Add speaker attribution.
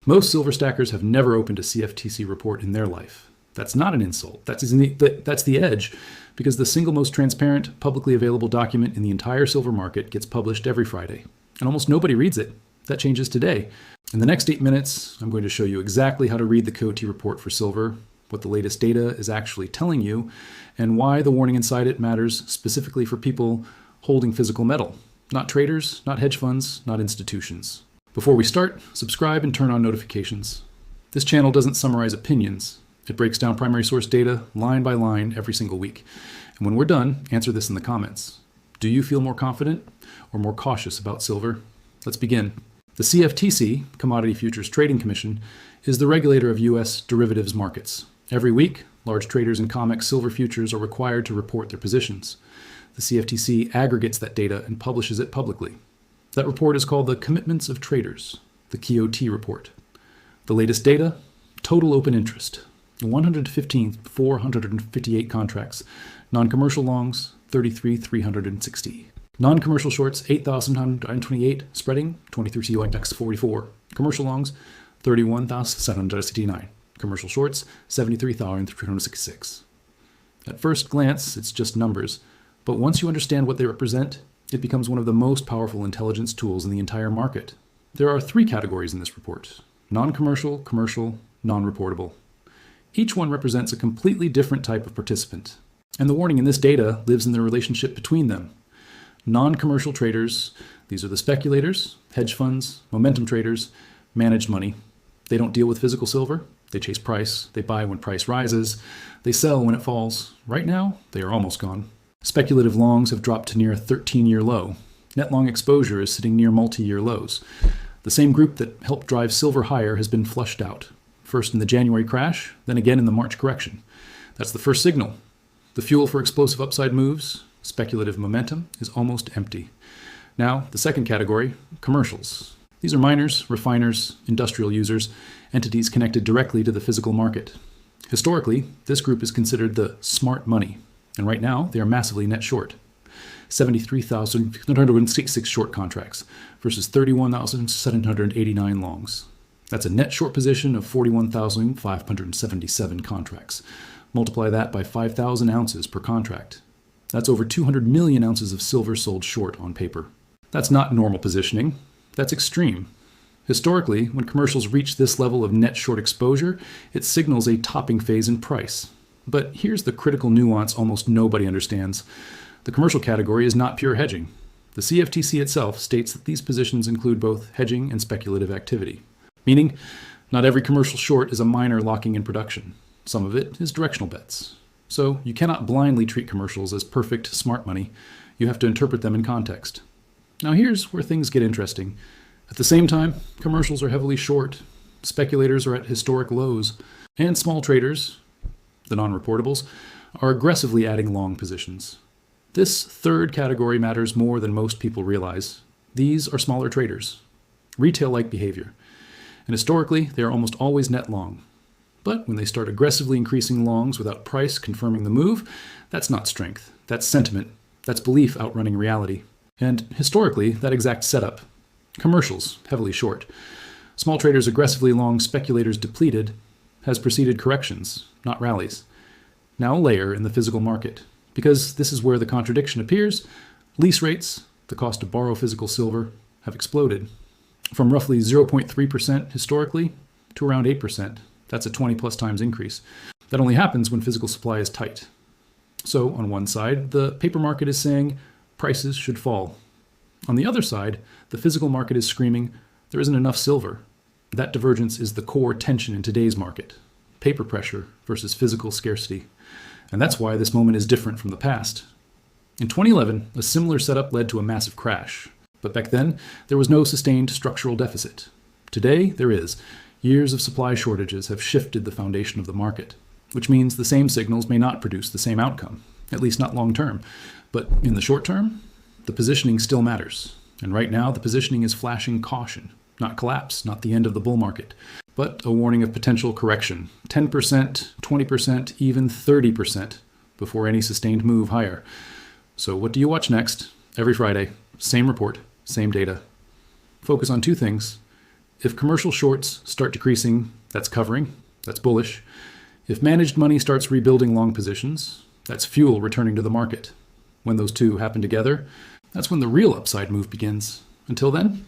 Speaker 1: Most silver stackers have never opened a CFTC report in their life. That's not an insult. That's the edge, because the single most transparent, publicly available document in the entire silver market gets published every Friday, and almost nobody reads it. That changes today. In the next 8 minutes, I'm going to show you exactly how to read the COT report for silver, what the latest data is actually telling you, and why the warning inside it matters specifically for people holding physical metal. Not traders, not hedge funds, not institutions. Before we start, subscribe and turn on notifications. This channel doesn't summarize opinions. It breaks down primary source data line by line every single week. And when we're done, answer this in the comments. Do you feel more confident or more cautious about silver? Let's begin. The CFTC, Commodity Futures Trading Commission, is the regulator of U.S. derivatives markets. Every week, large traders in COMEX silver futures are required to report their positions. The CFTC aggregates that data and publishes it publicly. That report is called the Commitments of Traders, the COT report. The latest data, total open interest, 115,458 contracts, non-commercial longs, 33,360. Non-commercial shorts, 8,928, spreading, 23 COX 44. Commercial longs, 31,769. Commercial shorts, 73,366. At first glance, it's just numbers, but once you understand what they represent, it becomes one of the most powerful intelligence tools in the entire market. There are 3 categories in this report: non-commercial, commercial, non-reportable. Each one represents a completely different type of participant, and the warning in this data lives in the relationship between them. Non-commercial traders, these are the speculators, hedge funds, momentum traders, managed money. They don't deal with physical silver. They chase price. They buy when price rises. They sell when it falls. Right now, they are almost gone. Speculative longs have dropped to near a 13-year low. Net long exposure is sitting near multi-year lows. The same group that helped drive silver higher has been flushed out. First in the January crash, then again in the March correction. That's the first signal. The fuel for explosive upside moves, speculative momentum, is almost empty. Now, the second category, commercials. These are miners, refiners, industrial users, entities connected directly to the physical market. Historically, this group is considered the smart money, and right now they are massively net short. 73,166 short contracts versus 31,789 longs. That's a net short position of 41,577 contracts. Multiply that by 5,000 ounces per contract. That's over 200 million ounces of silver sold short on paper. That's not normal positioning. That's extreme. Historically, when commercials reach this level of net short exposure, it signals a topping phase in price. But here's the critical nuance almost nobody understands. The commercial category is not pure hedging. The CFTC itself states that these positions include both hedging and speculative activity. Meaning, not every commercial short is a miner locking in production. Some of it is directional bets. So you cannot blindly treat commercials as perfect smart money. You have to interpret them in context. Now here's where things get interesting. At the same time, commercials are heavily short, speculators are at historic lows, and small traders, the non-reportables, are aggressively adding long positions. This third category matters more than most people realize. These are smaller traders, retail-like behavior, and historically they are almost always net long. But when they start aggressively increasing longs without price confirming the move, that's not strength, that's sentiment, that's belief outrunning reality. And historically, that exact setup, commercials heavily short, small traders aggressively long, speculators depleted, has preceded corrections, not rallies. Now a layer in the physical market, because this is where the contradiction appears. Lease rates, the cost to borrow physical silver, have exploded from roughly 0.3% historically to around 8%. That's a 20+ times increase. That only happens when physical supply is tight. So on one side, the paper market is saying prices should fall. On the other side, the physical market is screaming there isn't enough silver. That divergence is the core tension in today's market. Paper pressure versus physical scarcity. And that's why this moment is different from the past. In 2011, a similar setup led to a massive crash. But back then, there was no sustained structural deficit. Today, there is. Years of supply shortages have shifted the foundation of the market, which means the same signals may not produce the same outcome, at least not long term. But in the short term, the positioning still matters. And right now, the positioning is flashing caution, not collapse, not the end of the bull market, but a warning of potential correction, 10%, 20%, even 30% before any sustained move higher. So what do you watch next? Every Friday, same report, same data. Focus on 2 things: If commercial shorts start decreasing, that's covering, that's bullish. If managed money starts rebuilding long positions, that's fuel returning to the market. When those two happen together, that's when the real upside move begins. Until then,